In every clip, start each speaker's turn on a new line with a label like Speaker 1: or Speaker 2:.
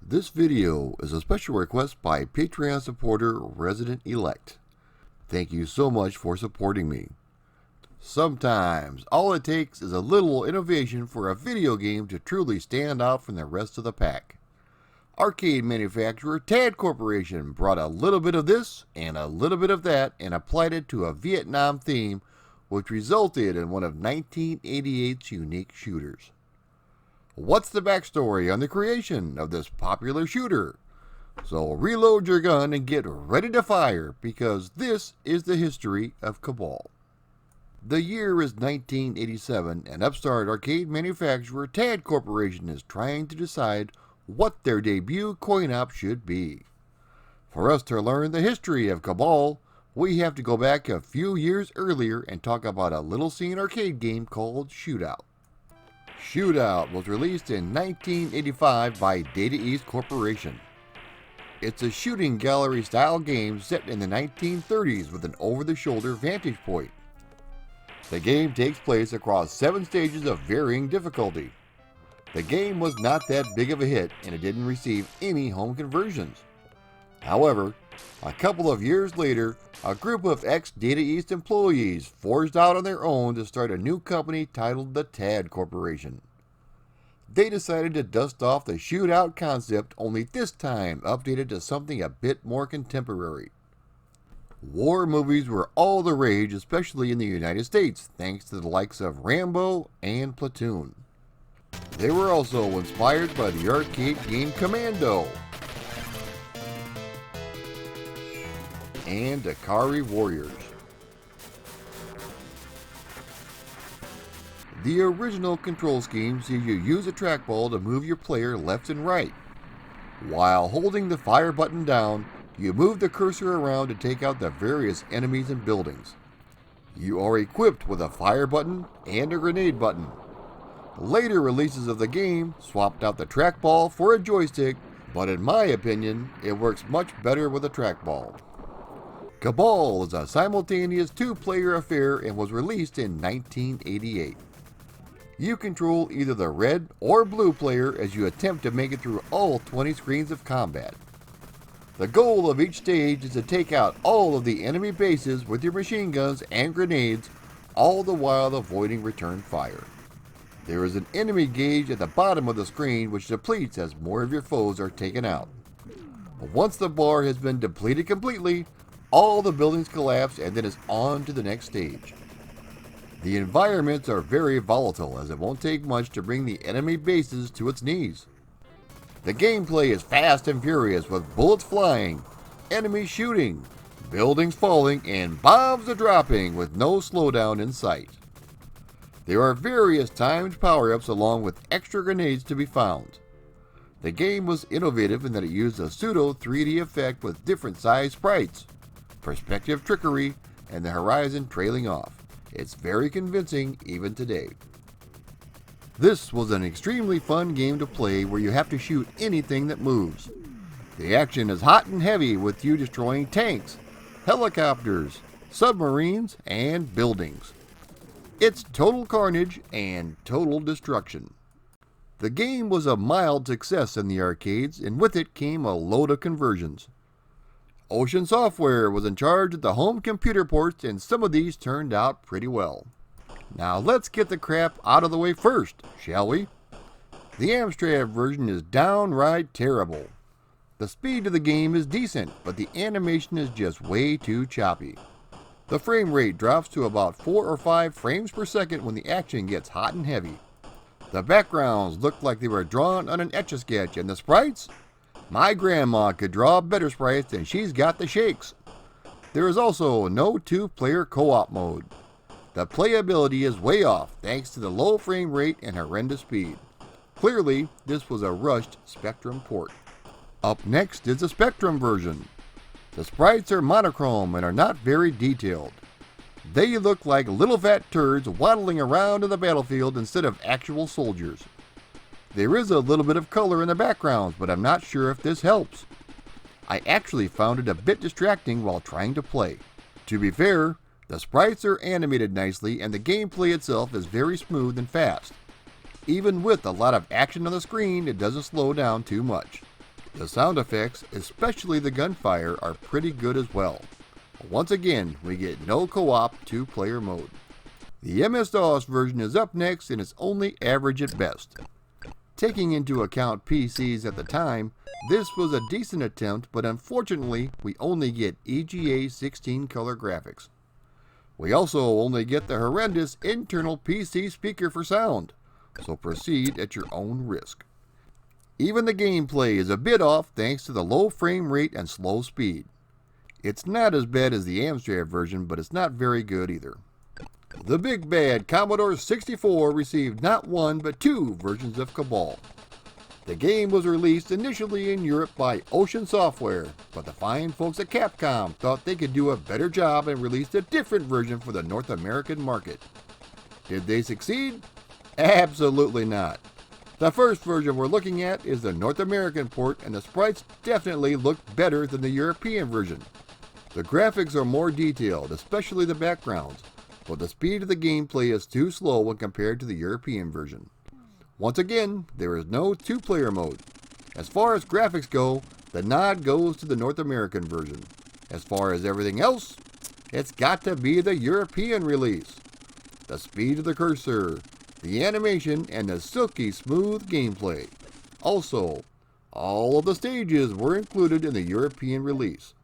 Speaker 1: This video is a special request by Patreon supporter Resident Elect. Thank you so much for supporting me. Sometimes all it takes is a little innovation for a video game to truly stand out from the rest of the pack. Arcade manufacturer TAD Corporation brought a little bit of this and a little bit of that and applied it to a Vietnam theme, which resulted in one of 1988's unique shooters. What's the backstory on the creation of this popular shooter? So reload your gun and get ready to fire, because this is the history of Cabal. The year is 1987, and upstart arcade manufacturer TAD Corporation is trying to decide what their debut coin-op should be. For us to learn the history of Cabal, we have to go back a few years earlier and talk about a little-seen arcade game called Shootout. Shootout was released in 1985 by Data East Corporation. It's a shooting gallery style game set in the 1930s with an over-the-shoulder vantage point. The game takes place across 7 stages of varying difficulty. The game was not that big of a hit and it didn't receive any home conversions. However, a couple of years later, a group of ex-Data East employees forged out on their own to start a new company titled the TAD Corporation. They decided to dust off the shootout concept, only this time updated to something a bit more contemporary. War movies were all the rage, especially in the United States, thanks to the likes of Rambo and Platoon. They were also inspired by the arcade game Commando and Akari Warriors. The original control scheme sees you use a trackball to move your player left and right. While holding the fire button down, you move the cursor around to take out the various enemies and buildings. You are equipped with a fire button and a grenade button. Later releases of the game swapped out the trackball for a joystick, but in my opinion, it works much better with a trackball. Cabal is a simultaneous 2-player affair and was released in 1988. You control either the red or blue player as you attempt to make it through all 20 screens of combat. The goal of each stage is to take out all of the enemy bases with your machine guns and grenades, all the while avoiding return fire. There is an enemy gauge at the bottom of the screen which depletes as more of your foes are taken out. But once the bar has been depleted completely, all the buildings collapse and then it's on to the next stage. The environments are very volatile, as it won't take much to bring the enemy bases to its knees. The gameplay is fast and furious, with bullets flying, enemies shooting, buildings falling, and bombs dropping with no slowdown in sight. There are various timed power-ups along with extra grenades to be found. The game was innovative in that it used a pseudo 3D effect with different size sprites, perspective trickery, and the horizon trailing off. It's very convincing even today. This was an extremely fun game to play where you have to shoot anything that moves. The action is hot and heavy with you destroying tanks, helicopters, submarines, and buildings. It's total carnage and total destruction. The game was a mild success in the arcades, and with it came a load of conversions. Ocean Software was in charge of the home computer ports, and some of these turned out pretty well. Now let's get the crap out of the way first, shall we? The Amstrad version is downright terrible. The speed of the game is decent, but the animation is just way too choppy. The frame rate drops to about 4 or 5 frames per second when the action gets hot and heavy. The backgrounds look like they were drawn on an Etch-a-Sketch, and the sprites? My grandma could draw better sprites, and she's got the shakes. There is also no 2-player co-op mode. The playability is way off thanks to the low frame rate and horrendous speed. Clearly, this was a rushed Spectrum port. Up next is the Spectrum version. The sprites are monochrome and are not very detailed. They look like little fat turds waddling around in the battlefield instead of actual soldiers. There is a little bit of color in the backgrounds, but I'm not sure if this helps. I actually found it a bit distracting while trying to play. To be fair, the sprites are animated nicely and the gameplay itself is very smooth and fast. Even with a lot of action on the screen, it doesn't slow down too much. The sound effects, especially the gunfire, are pretty good as well. Once again, we get no co-op 2-player mode. The MS-DOS version is up next and it's only average at best. Taking into account PCs at the time, this was a decent attempt, but unfortunately, we only get EGA 16 color graphics. We also only get the horrendous internal PC speaker for sound, so proceed at your own risk. Even the gameplay is a bit off thanks to the low frame rate and slow speed. It's not as bad as the Amstrad version, but it's not very good either. The big bad Commodore 64 received not one but 2 versions of Cabal. The game was released initially in Europe by Ocean Software, but the fine folks at Capcom thought they could do a better job and released a different version for the North American market. Did they succeed? Absolutely not. The first version we're looking at is the North American port, and the sprites definitely look better than the European version. The graphics are more detailed, especially the backgrounds, but the speed of the gameplay is too slow when compared to the European version. Once again, there is no 2-player mode. As far as graphics go, the nod goes to the North American version. As far as everything else, it's got to be the European release. The speed of the cursor, the animation, and the silky smooth gameplay. Also, all of the stages were included in the European release.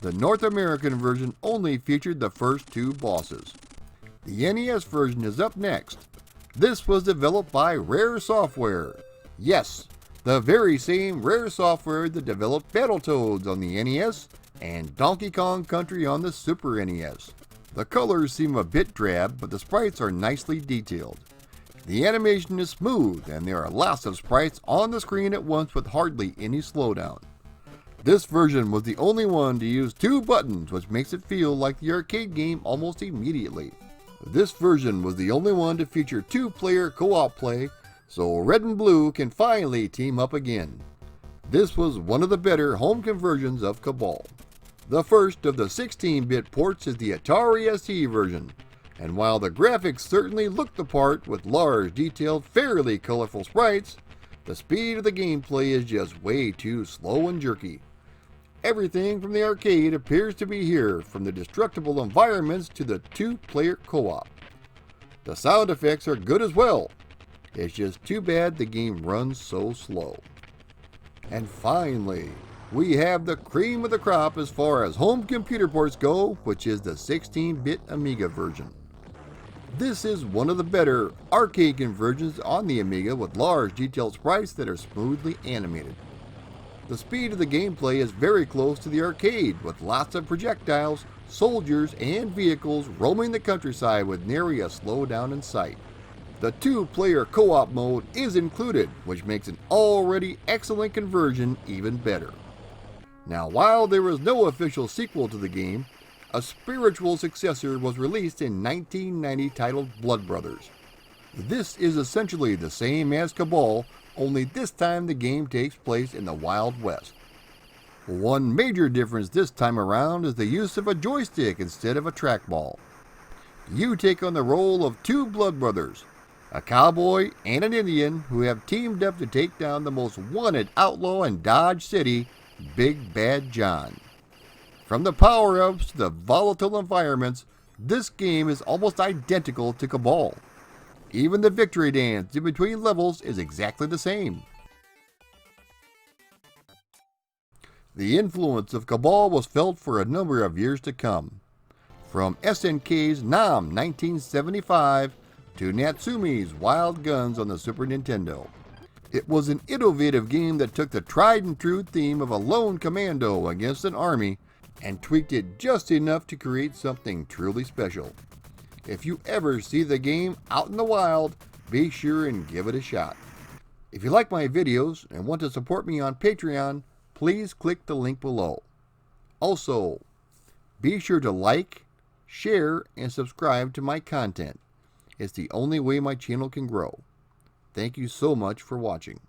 Speaker 1: The North American version only featured the first 2 bosses. The NES version is up next. This was developed by Rare Software. Yes, the very same Rare Software that developed Battletoads on the NES and Donkey Kong Country on the Super NES. The colors seem a bit drab, but the sprites are nicely detailed. The animation is smooth, and there are lots of sprites on the screen at once with hardly any slowdown. This version was the only one to use 2 buttons, which makes it feel like the arcade game almost immediately. This version was the only one to feature 2-player co-op play, so Red and Blue can finally team up again. This was one of the better home conversions of Cabal. The first of the 16-bit ports is the Atari ST version, and while the graphics certainly look the part with large, detailed, fairly colorful sprites, the speed of the gameplay is just way too slow and jerky. Everything from the arcade appears to be here, from the destructible environments to the 2-player co-op. The sound effects are good as well. It's just too bad the game runs so slow. And finally, we have the cream of the crop as far as home computer ports go, which is the 16-bit Amiga version. This is one of the better arcade conversions on the Amiga with large detailed sprites that are smoothly animated. The speed of the gameplay is very close to the arcade, with lots of projectiles, soldiers, and vehicles roaming the countryside with nary a slowdown in sight. The 2-player co-op mode is included, which makes an already excellent conversion even better. Now, while there was no official sequel to the game, a spiritual successor was released in 1990 titled Blood Brothers. This is essentially the same as Cabal, only this time the game takes place in the Wild West. One major difference this time around is the use of a joystick instead of a trackball. You take on the role of 2 blood brothers, a cowboy and an Indian who have teamed up to take down the most wanted outlaw in Dodge City, Big Bad John. From the power-ups to the volatile environments, this game is almost identical to Cabal. Even the victory dance in between levels is exactly the same. The influence of Cabal was felt for a number of years to come. From SNK's Nam 1975 to Natsume's Wild Guns on the Super Nintendo. It was an innovative game that took the tried and true theme of a lone commando against an army and tweaked it just enough to create something truly special. If you ever see the game out in the wild, be sure and give it a shot. If you like my videos and want to support me on Patreon, please click the link below. Also, be sure to like, share, and subscribe to my content. It's the only way my channel can grow. Thank you so much for watching.